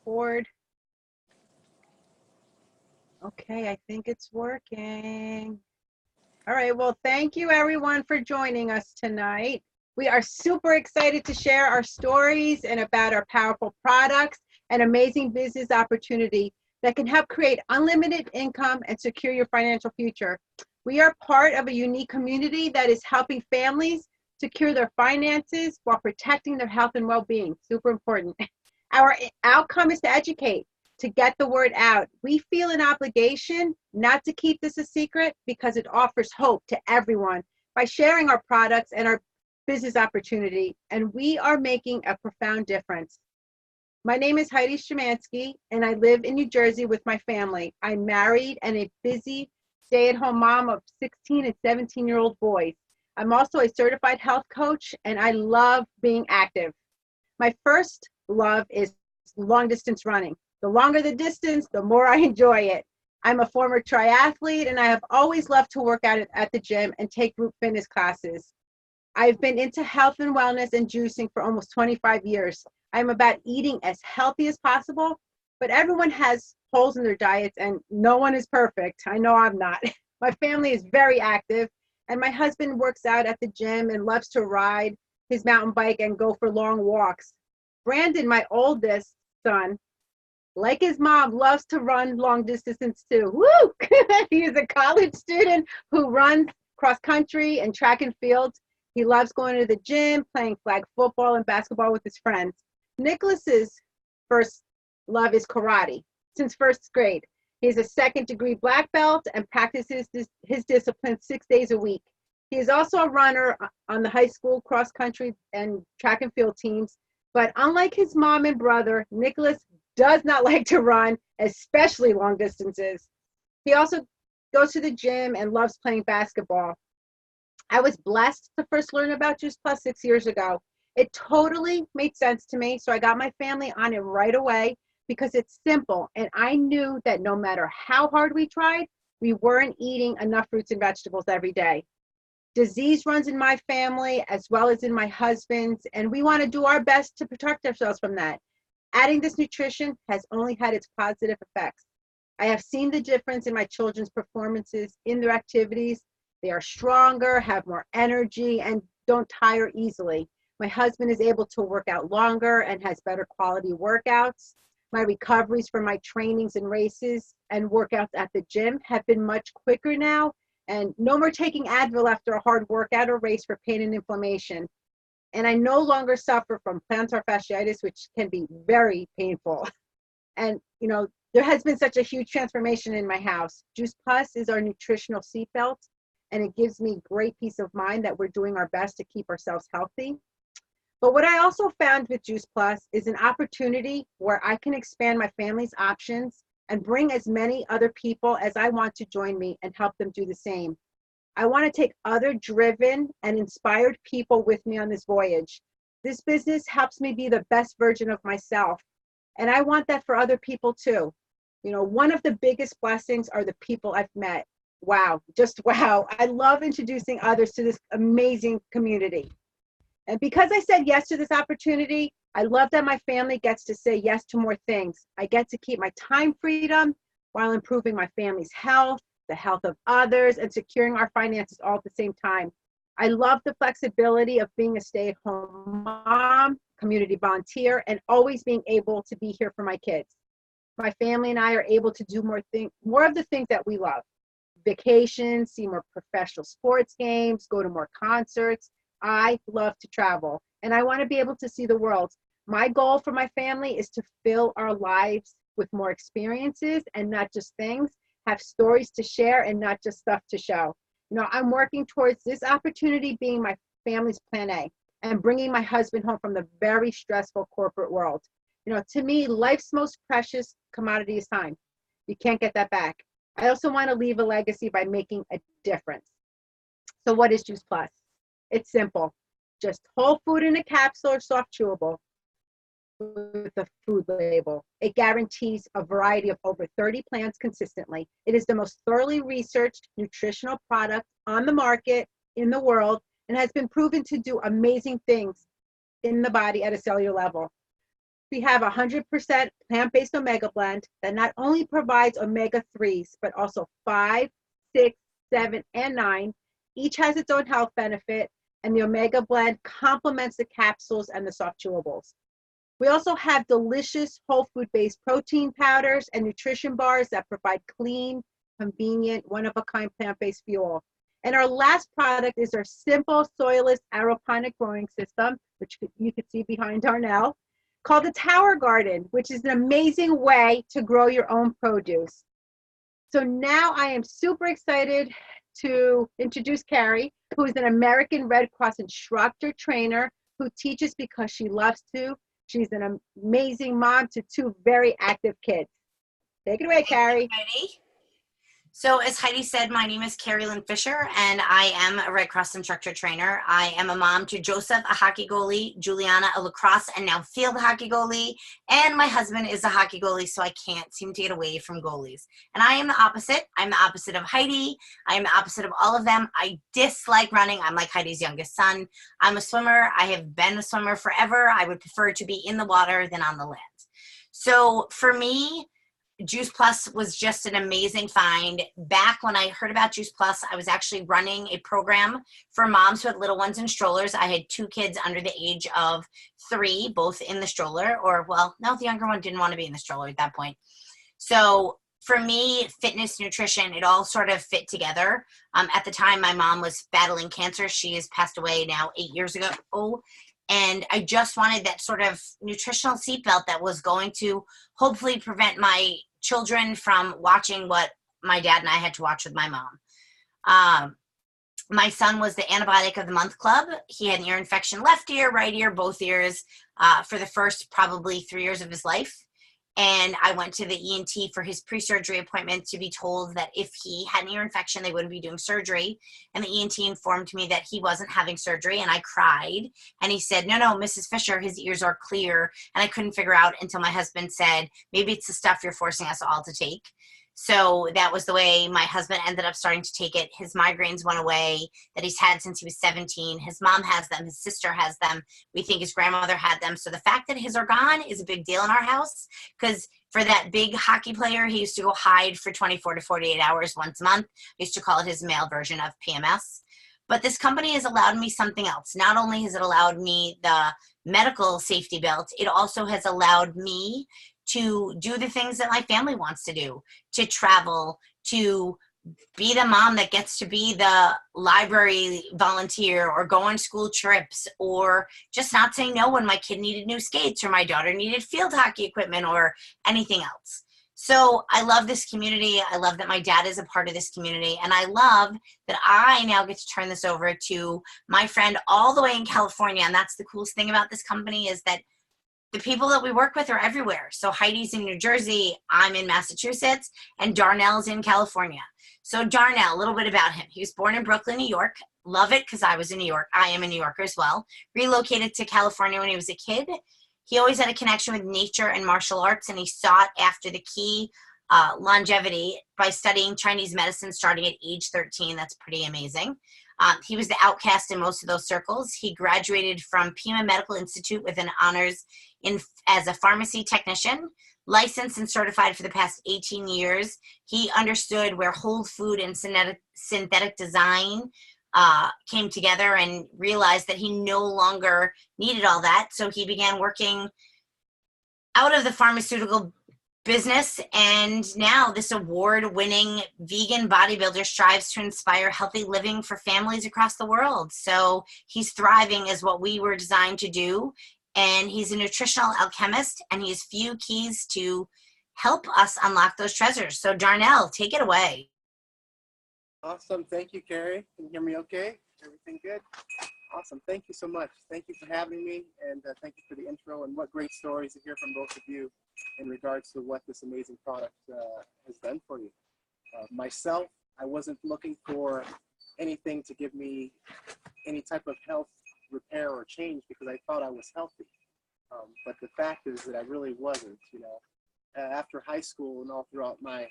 record. Okay, I think it's working. All right, well, thank you everyone for joining us tonight. We are super excited to share our stories and about our powerful products and amazing business opportunity that can help create unlimited income and secure your financial future. We are part of a unique community that is helping families secure their finances while protecting their health and well-being. Super important. Our outcome is to educate, to get the word out. We feel an obligation not to keep this a secret because it offers hope to everyone by sharing our products and our business opportunity, and we are making a profound difference. My name is Heidi Shemansky, and I live in New Jersey with my family. I'm married and a busy stay-at-home mom of 16 and 17-year-old boys. I'm also a certified health coach, and I love being active. My first love is long distance running. The longer the distance, the more I enjoy it. I'm a former triathlete, and I have always loved to work out at the gym and take group fitness classes. I've been into health and wellness and juicing for almost 25 years. I'm about eating as healthy as possible, but everyone has holes in their diets and no one is perfect. I know I'm not. My family is very active, and my husband works out at the gym and loves to ride his mountain bike and go for long walks. Brandon, my oldest son, like his mom, loves to run long distance too. Woo! He is a college student who runs cross country and track and field. He loves going to the gym, playing flag football and basketball with his friends. Nicholas's first love is karate since first grade. He is a second-degree black belt and practices his discipline 6 days a week. He is also a runner on the high school cross country and track and field teams. But unlike his mom and brother, Nicholas does not like to run, especially long distances. He also goes to the gym and loves playing basketball. I was blessed to first learn about Juice Plus 6 years ago. It totally made sense to me, so I got my family on it right away because it's simple, and I knew that no matter how hard we tried, we weren't eating enough fruits and vegetables every day. Disease runs in my family as well as in my husband's, and we want to do our best to protect ourselves from that. Adding this nutrition has only had its positive effects. I have seen the difference in my children's performances in their activities. They are stronger, have more energy, and don't tire easily. My husband is able to work out longer and has better quality workouts. My recoveries from my trainings and races and workouts at the gym have been much quicker now, and no more taking Advil after a hard workout or race for pain and inflammation. And I no longer suffer from plantar fasciitis, which can be very painful. And, there has been such a huge transformation in my house. Juice Plus is our nutritional seatbelt, and it gives me great peace of mind that we're doing our best to keep ourselves healthy. But what I also found with Juice Plus is an opportunity where I can expand my family's options and bring as many other people as I want to join me and help them do the same. I want to take other driven and inspired people with me on this voyage. This business helps me be the best version of myself, and I want that for other people too. One of the biggest blessings are the people I've met. Wow, just wow. I love introducing others to this amazing community. And because I said yes to this opportunity, I love that my family gets to say yes to more things. I get to keep my time freedom while improving my family's health, the health of others, and securing our finances all at the same time. I love the flexibility of being a stay-at-home mom, community volunteer, and always being able to be here for my kids. My family and I are able to do more of the things that we love. Vacations, see more professional sports games, go to more concerts. I love to travel, and I want to be able to see the world. My goal for my family is to fill our lives with more experiences and not just things, have stories to share and not just stuff to show. I'm working towards this opportunity being my family's plan A and bringing my husband home from the very stressful corporate world. To me, life's most precious commodity is time. You can't get that back. I also want to leave a legacy by making a difference. So what is Juice Plus? It's simple. Just whole food in a capsule or soft chewable with a food label. It guarantees a variety of over 30 plants consistently. It is the most thoroughly researched nutritional product on the market in the world and has been proven to do amazing things in the body at a cellular level. We have 100% plant-based omega blend that not only provides omega-3s, but also 5, 6, 7, and 9. Each has its own health benefit, and the omega blend complements the capsules and the soft chewables. We also have delicious whole food-based protein powders and nutrition bars that provide clean, convenient, one-of-a-kind plant-based fuel. And our last product is our simple soilless aeroponic growing system, which you can see behind Darnell, called the Tower Garden, which is an amazing way to grow your own produce. So now I am super excited to introduce Carrie, who is an American Red Cross instructor trainer who teaches because she loves to. She's an amazing mom to 2 very active kids. Take it away, Carrie. Heidi. So as Heidi said, my name is Carrie Lynn Fisher, and I am a Red Cross instructor trainer. I am a mom to Joseph, a hockey goalie, Juliana, a lacrosse and now field hockey goalie, and my husband is a hockey goalie, so I can't seem to get away from goalies. And I am the opposite. I'm the opposite of Heidi. I am the opposite of all of them. I dislike running. I'm like Heidi's youngest son. I'm a swimmer. I have been a swimmer forever. I would prefer to be in the water than on the land. So for me, Juice Plus was just an amazing find. Back when I heard about Juice Plus, I was actually running a program for moms who had little ones in strollers. I had 2 kids under the age of 3, both in the stroller, or well, no, the younger one didn't want to be in the stroller at that point. So for me, fitness, nutrition, it all sort of fit together. At the time, my mom was battling cancer. She has passed away now 8 years ago. And I just wanted that sort of nutritional seatbelt that was going to hopefully prevent my children from watching what my dad and I had to watch with my mom. My son was the antibiotic of the month club. He had an ear infection, left ear, right ear, both ears, for the first probably 3 years of his life. And I went to the ENT for his pre-surgery appointment to be told that if he had an ear infection, they wouldn't be doing surgery. And the ENT informed me that he wasn't having surgery, and I cried. And he said, no, Mrs. Fisher, his ears are clear. And I couldn't figure out until my husband said, maybe it's the stuff you're forcing us all to take. So that was the way my husband ended up starting to take it. His migraines went away that he's had since he was 17. His mom has them. His sister has them. We think his grandmother had them. So the fact that his are gone is a big deal in our house, because for that big hockey player, he used to go hide for 24 to 48 hours once a month. I used to call it his male version of PMS. But this company has allowed me something else. Not only has it allowed me the medical safety belt, it also has allowed me to do the things that my family wants to do, to travel, to be the mom that gets to be the library volunteer or go on school trips, or just not say no when my kid needed new skates or my daughter needed field hockey equipment or anything else. So I love this community. I love that my dad is a part of this community. And I love that I now get to turn this over to my friend all the way in California. And that's the coolest thing about this company, is that the people that we work with are everywhere. So Heidi's in New Jersey, I'm in Massachusetts, and Darnell's in California. So Darnell, a little bit about him. He was born in Brooklyn, New York. Love it because I was in New York. I am a New Yorker as well. Relocated to California when he was a kid. He always had a connection with nature and martial arts, and he sought after the key longevity by studying Chinese medicine starting at age 13. That's pretty amazing. He was the outcast in most of those circles. He graduated from Pima Medical Institute with an honors as a pharmacy technician, licensed and certified for the past 18 years. He understood where whole food and synthetic design came together and realized that he no longer needed all that. So he began working out of the pharmaceutical business, and now this award-winning vegan bodybuilder strives to inspire healthy living for families across the world. So he's thriving as what we were designed to do, and he's a nutritional alchemist, and he has few keys to help us unlock those treasures. So Darnell, take it away. Awesome. Thank you, Carrie. Can you hear me okay? Everything good? Awesome. Thank you so much. Thank you for having me, and thank you for the intro, and what great stories to hear from both of you in regards to what this amazing product has done for you. Myself, I wasn't looking for anything to give me any type of health repair or change because I thought I was healthy. But the fact is that I really wasn't, you know. After high school and all throughout my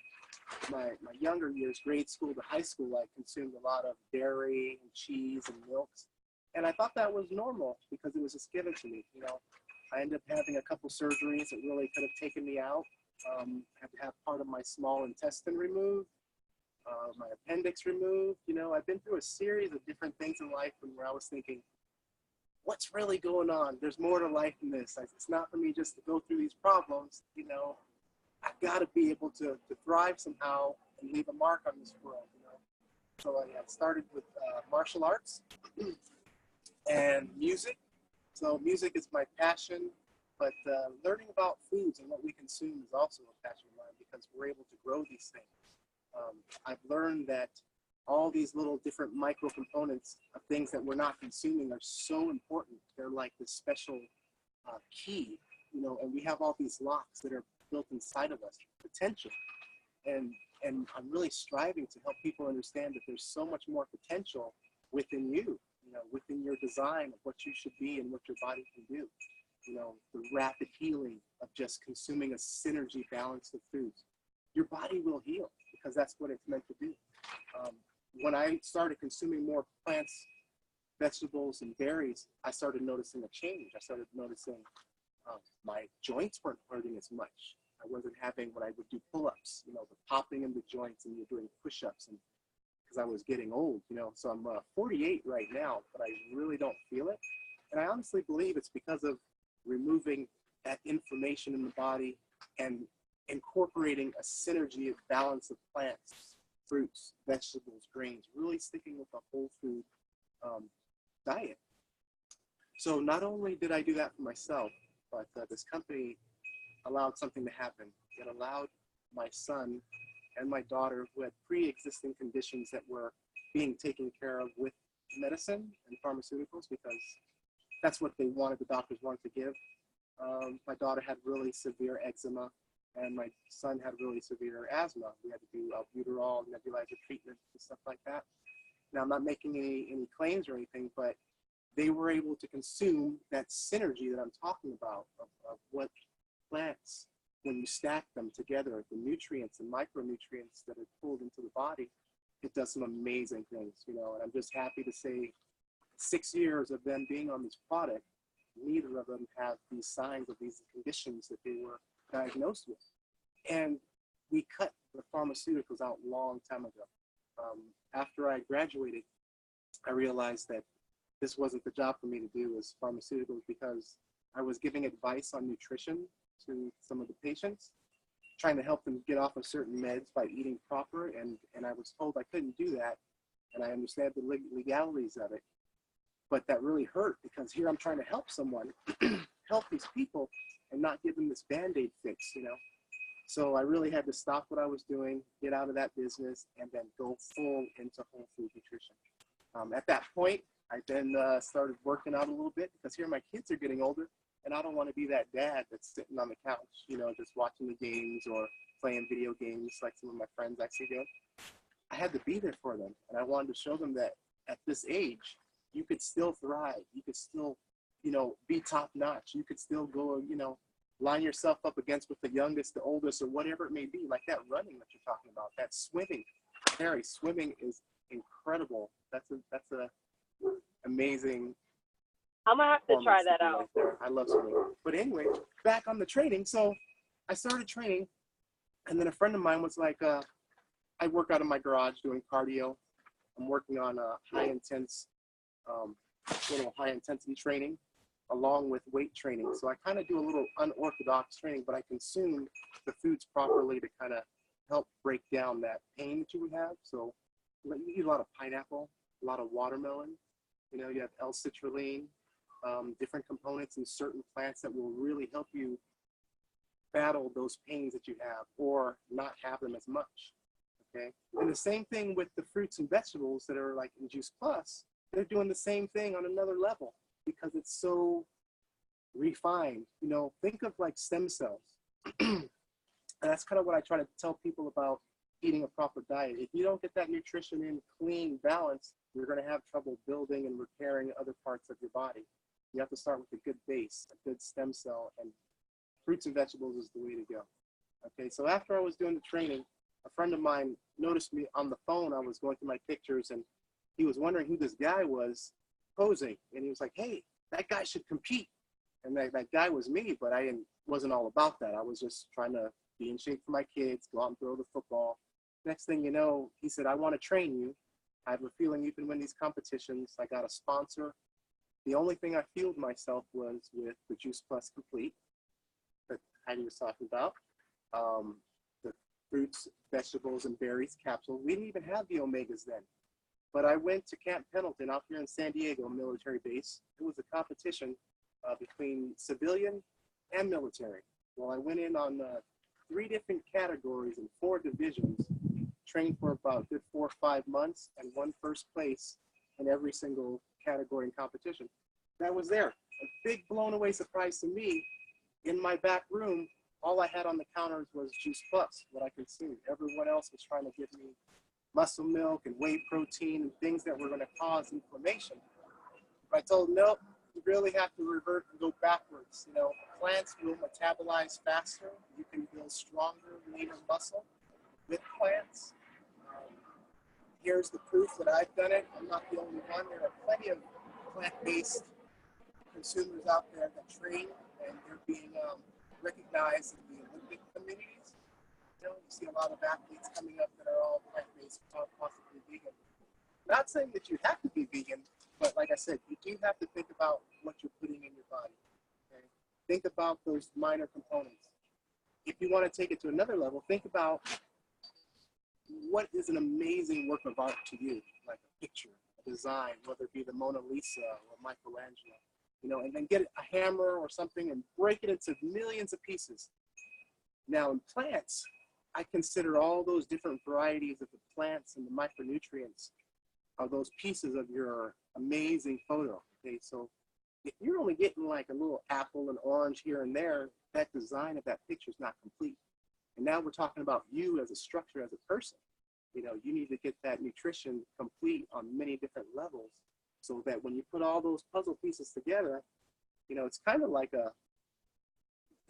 younger years, grade school to high school, I consumed a lot of dairy and cheese and milks. And I thought that was normal because it was just given to me, you know. I ended up having a couple surgeries that really could have taken me out. I had to have part of my small intestine removed, my appendix removed. You know, I've been through a series of different things in life where I was thinking, what's really going on? There's more to life than this. It's not for me just to go through these problems. You know, I've got to be able to thrive somehow and leave a mark on this world. You know, so I started with martial arts and music. So music is my passion, but learning about foods and what we consume is also a passion of mine because we're able to grow these things. I've learned that all these little different micro components of things that we're not consuming are so important. They're like this special key, you know, and we have all these locks that are built inside of us, potential. And I'm really striving to help people understand that there's so much more potential within you know, within your design of what you should be and what your body can do. You know, the rapid healing of just consuming a synergy balance of foods. Your body will heal because that's what it's meant to do. When I started consuming more plants, vegetables, and berries, I started noticing a change. I started noticing my joints weren't hurting as much. I wasn't having when I would do pull-ups, you know, the popping in the joints, and you're doing push-ups, and because I was getting old, you know. So I'm 48 right now, but I really don't feel it. And I honestly believe it's because of removing that inflammation in the body and incorporating a synergy of balance of plants, fruits, vegetables, grains, really sticking with a whole food diet. So not only did I do that for myself, but this company allowed something to happen. It allowed my son and my daughter, who had pre-existing conditions that were being taken care of with medicine and pharmaceuticals, because that's what they wanted, the doctors wanted to give. My daughter had really severe eczema, and my son had really severe asthma. We had to do albuterol, nebulizer treatment, and stuff like that. Now, I'm not making any claims or anything, but they were able to consume that synergy that I'm talking about of what plants, when you stack them together, the nutrients and micronutrients that are pulled into the body, it does some amazing things, you know. And I'm just happy to say 6 years of them being on this product, neither of them have these signs of these conditions that they were diagnosed with. And we cut the pharmaceuticals out a long time ago. After I graduated, I realized that this wasn't the job for me to do as pharmaceuticals, because I was giving advice on nutrition to some of the patients, trying to help them get off of certain meds by eating proper, and I was told I couldn't do that, and I understand the legalities of it, but that really hurt, because here I'm trying to help someone, help these people, and not give them this Band-Aid fix, you know. So I really had to stop what I was doing, get out of that business, and then go full into whole food nutrition. At that point, I then started working out a little bit, because here my kids are getting older, and I don't want to be that dad that's sitting on the couch, you know, just watching the games or playing video games like some of my friends actually do. I had to be there for them, and I wanted to show them that at this age, you could still thrive. You could still, you know, be top notch. You could still go, you know, line yourself up against with the youngest, the oldest, or whatever it may be, like that running that you're talking about, that swimming. Harry, swimming is incredible. That's a amazing. I'm gonna have to try that out. Right there. I love swimming. But anyway, back on the training. So I started training, and then a friend of mine was like, I work out of my garage doing cardio. I'm working on a little high intensity training along with weight training. So I kind of do a little unorthodox training, but I consume the foods properly to kind of help break down that pain that you would have. So you eat a lot of pineapple, a lot of watermelon. You know, you have L-citrulline, different components in certain plants that will really help you battle those pains that you have or not have them as much. Okay. And the same thing with the fruits and vegetables that are like in Juice Plus. They're doing the same thing on another level because it's so refined. You know, think of like stem cells. And that's kind of what I try to tell people about eating a proper diet. If you don't get that nutrition in clean, balanced, you're going to have trouble building and repairing other parts of your body. You have to start with a good base, a good stem cell, and fruits and vegetables is the way to go. Okay, so after I was doing the training, a friend of mine noticed me on the phone. I was going through my pictures, and he was wondering who this guy was posing. And he was like, hey, that guy should compete. And that guy was me, but wasn't all about that. I was just trying to be in shape for my kids, go out and throw the football. Next thing you know, he said, I want to train you. I have a feeling you can win these competitions. I got a sponsor. The only thing I fueled myself was with the Juice Plus Complete that Heidi was talking about. The fruits, vegetables, and berries capsule. We didn't even have the omegas then. But I went to Camp Pendleton out here in San Diego military base. It was a competition between civilian and military. Well, I went in on 3 different categories and 4 divisions, trained for about a good 4 or 5 months, and won first place in every single category and competition. That was there. A big blown away surprise to me. In my back room, all I had on the counters was Juice Plus, what I consumed. Everyone else was trying to give me muscle milk and whey protein and things that were going to cause inflammation. I told, nope, you really have to revert and go backwards. You know, plants will metabolize faster. You can build stronger, leaner muscle with plants. Here's the proof that I've done it. I'm not the only one. There are plenty of plant-based consumers out there that train, and they're being recognized in the Olympic communities. You know, you see a lot of athletes coming up that are all plant-based, possibly vegan. Not saying that you have to be vegan, but like I said, you do have to think about what you're putting in your body. Okay? Think about those minor components. If you want to take it to another level, think about what is an amazing work of art to you, like a picture, a design, whether it be the Mona Lisa or Michelangelo, you know, and then get a hammer or something and break it into millions of pieces. Now in plants, I consider all those different varieties of the plants and the micronutrients are those pieces of your amazing photo. Okay, so if you're only getting like a little apple and orange here and there, that design of that picture is not complete. And now we're talking about you as a structure, as a person. You know, you need to get that nutrition complete on many different levels so that when you put all those puzzle pieces together, you know, it's kind of like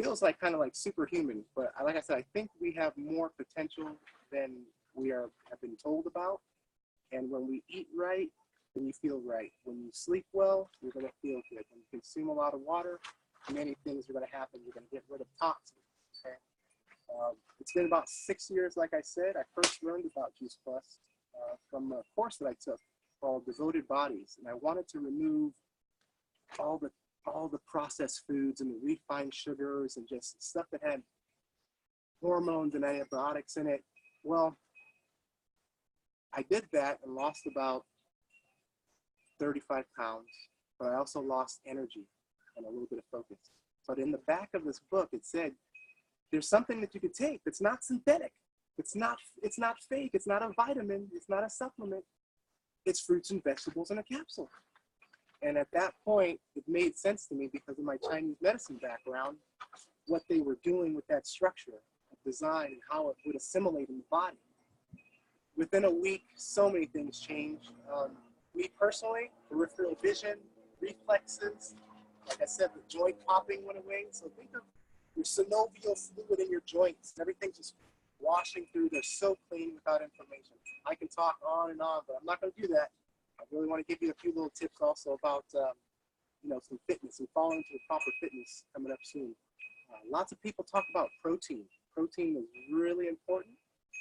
feels like kind of like superhuman. But like I said, I think we have more potential than we have been told about. And when we eat right, then you feel right. When you sleep well, you're going to feel good. When you consume a lot of water, many things are going to happen. You're going to get rid of toxins. Okay? It's been about 6 years, like I said. I first learned about Juice Plus from a course that I took called Devoted Bodies. And I wanted to remove all the processed foods and the refined sugars and just stuff that had hormones and antibiotics in it. Well, I did that and lost about 35 pounds, but I also lost energy and a little bit of focus. But in the back of this book, it said, there's something that you could take that's not synthetic. It's not fake. It's not a vitamin. It's not a supplement. It's fruits and vegetables in a capsule. And at that point, it made sense to me because of my Chinese medicine background, what they were doing with that structure of design and how it would assimilate in the body. Within a week, so many things changed. Me personally, peripheral vision, reflexes, like I said, the joint popping went away. So think of your synovial fluid in your joints. Everything's just washing through. They're so clean without inflammation. I can talk on and on, but I'm not going to do that. I really want to give you a few little tips also about, you know, some fitness and falling into the proper fitness coming up soon. Lots of people talk about protein. Protein is really important,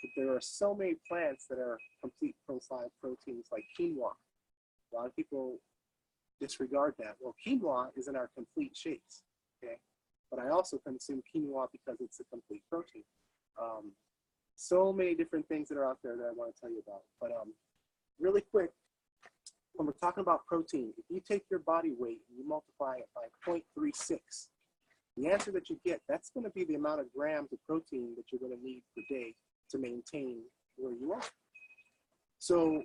but there are so many plants that are complete profile proteins like quinoa. A lot of people disregard that. Well, quinoa is in our complete shakes, okay? But I also consume quinoa because it's a complete protein. So many different things that are out there that I want to tell you about. But really quick, when we're talking about protein, if you take your body weight and you multiply it by 0.36, the answer that you get, that's going to be the amount of grams of protein that you're going to need per day to maintain where you are. So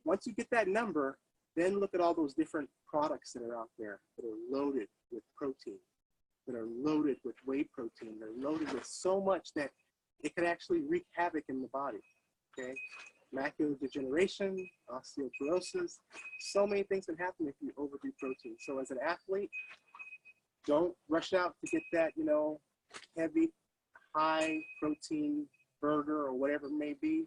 once you get that number, then look at all those different products that are out there that are loaded with protein, that are loaded with whey protein. They're loaded with so much that it could actually wreak havoc in the body, okay? Macular degeneration, osteoporosis, so many things can happen if you overdo protein. So as an athlete, don't rush out to get that, you know, heavy, high protein burger or whatever it may be.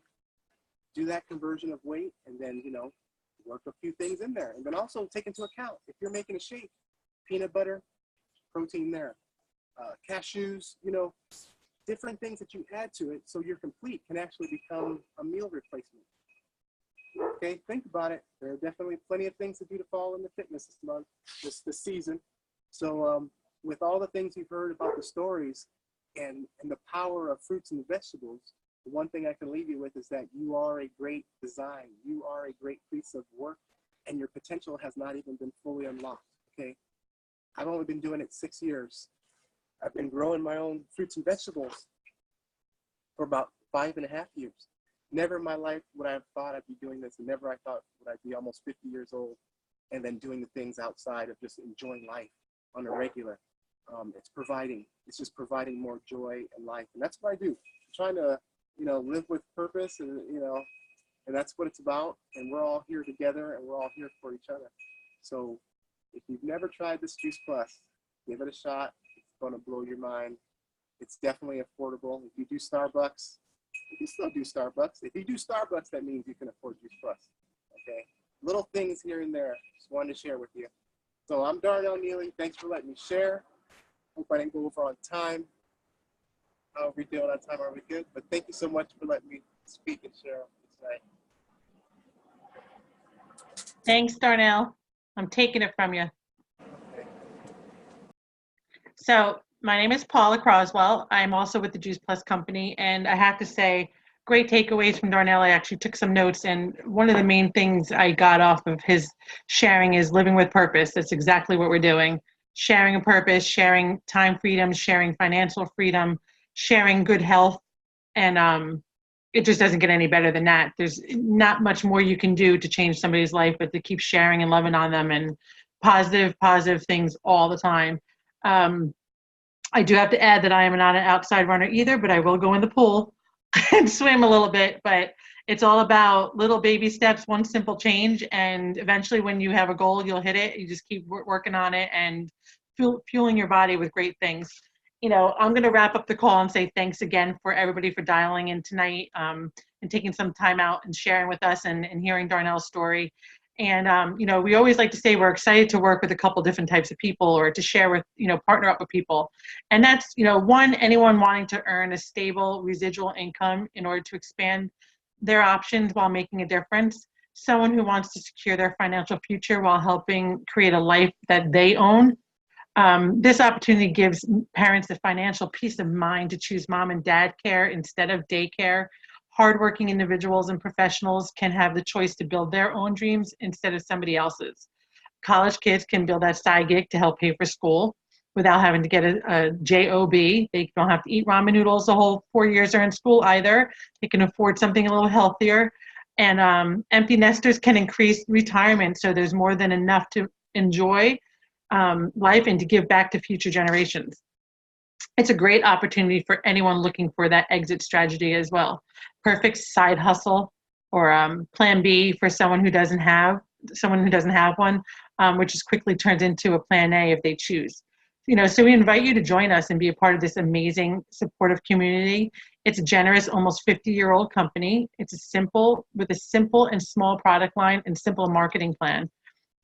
Do that conversion of weight and then, you know, work a few things in there. And then also take into account, if you're making a shake, peanut butter, protein there. Cashews, you know, different things that you add to it so you're complete can actually become a meal replacement. Okay, think about it. There are definitely plenty of things to do to fall into fitness this month, this season. So with all the things you've heard about the stories and the power of fruits and vegetables, the one thing I can leave you with is that you are a great design. You are a great piece of work, and your potential has not even been fully unlocked, okay? I've only been doing it 6 years. I've been growing my own fruits and vegetables for about 5.5 years. Never in my life would I have thought I'd be doing this, and never I thought would I be almost 50 years old and then doing the things outside of just enjoying life on a regular. It's just providing more joy in life, and that's what I do. I'm trying to, you know, live with purpose, and you know, and that's what it's about. And we're all here together, and we're all here for each other. So if you've never tried this Juice Plus, give it a shot. It's going to blow your mind. It's definitely affordable. If you do Starbucks, you can still do Starbucks. If you do Starbucks, that means you can afford Juice Plus. Okay, little things here and there. Just wanted to share with you. So I'm Darnell Neely. Thanks for letting me share. Hope I didn't go over on time. How are we doing on time? Are we good? But thank you so much for letting me speak and share tonight. Thanks, Darnell. I'm taking it from you. So my name is Paula Croswell. I'm also with the Juice Plus Company, and I have to say, great takeaways from Darnell. I actually took some notes, and one of the main things I got off of his sharing is living with purpose. That's exactly what we're doing. Sharing a purpose, sharing time freedom, sharing financial freedom, sharing good health, and it just doesn't get any better than that. There's not much more you can do to change somebody's life, but to keep sharing and loving on them and positive things all the time. I do have to add that I am not an outside runner either, but I will go in the pool and swim a little bit. But it's all about little baby steps, one simple change, and eventually when you have a goal, you'll hit it. You just keep working on it and fueling your body with great things. You know, I'm going to wrap up the call and say thanks again for everybody for dialing in tonight and taking some time out and sharing with us and hearing Darnell's story. And, you know, we always like to say we're excited to work with a couple different types of people or to share with, you know, partner up with people. And that's, you know, one, anyone wanting to earn a stable residual income in order to expand their options while making a difference. Someone who wants to secure their financial future while helping create a life that they own. This opportunity gives parents the financial peace of mind to choose mom and dad care instead of daycare. Hardworking individuals and professionals can have the choice to build their own dreams instead of somebody else's. College kids can build that side gig to help pay for school without having to get a job. They don't have to eat ramen noodles the whole 4 years they're in school either. They can afford something a little healthier. And empty nesters can increase retirement so there's more than enough to enjoy life and to give back to future generations. It's a great opportunity for anyone looking for that exit strategy as well. Perfect side hustle or plan B for someone who doesn't have one, which is quickly turns into a plan A if they choose. You know, so we invite you to join us and be a part of this amazing supportive community. It's a generous, almost 50-year-old company. It's with a simple and small product line and simple marketing plan.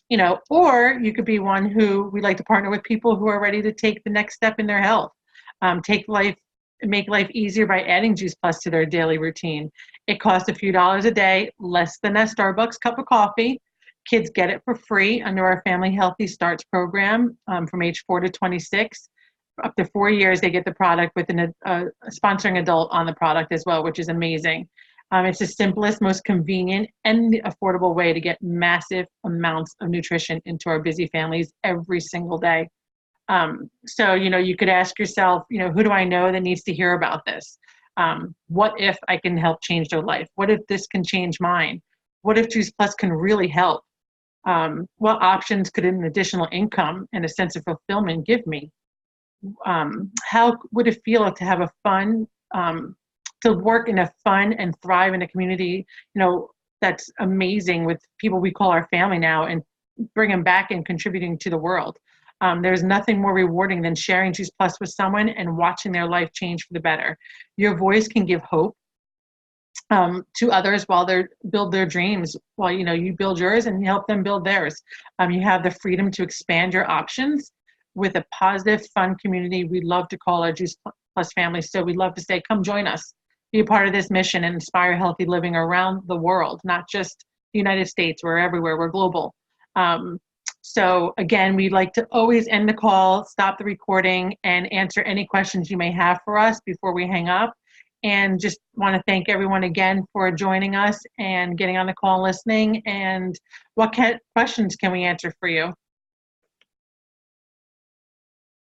You know, or you could be one who we like to partner with people who are ready to take the next step in their health. Make life easier by adding Juice Plus to their daily routine. It costs a few dollars a day, less than a Starbucks cup of coffee. Kids get it for free under our Family Healthy Starts program from age 4 to 26. Up to 4 years, they get the product with a sponsoring adult on the product as well, which is amazing. It's the simplest, most convenient, and affordable way to get massive amounts of nutrition into our busy families every single day. So, you know, you could ask yourself, you know, who do I know that needs to hear about this? What if I can help change their life? What if this can change mine? What if Juice Plus can really help? What options could an additional income and a sense of fulfillment give me? How would it feel to have to work in a fun and thrive in a community, you know, that's amazing with people we call our family now and bring them back and contributing to the world. There's nothing more rewarding than sharing Juice Plus with someone and watching their life change for the better. Your voice can give hope to others while they build their dreams, while, you know, you build yours and you help them build theirs. You have the freedom to expand your options with a positive, fun community we love to call our Juice Plus family. So we'd love to say, come join us, be a part of this mission and inspire healthy living around the world, not just the United States. We're everywhere. We're global. So again, we'd like to always end the call, stop the recording, and answer any questions you may have for us before we hang up. And just want to thank everyone again for joining us and getting on the call and listening. And what questions can we answer for you?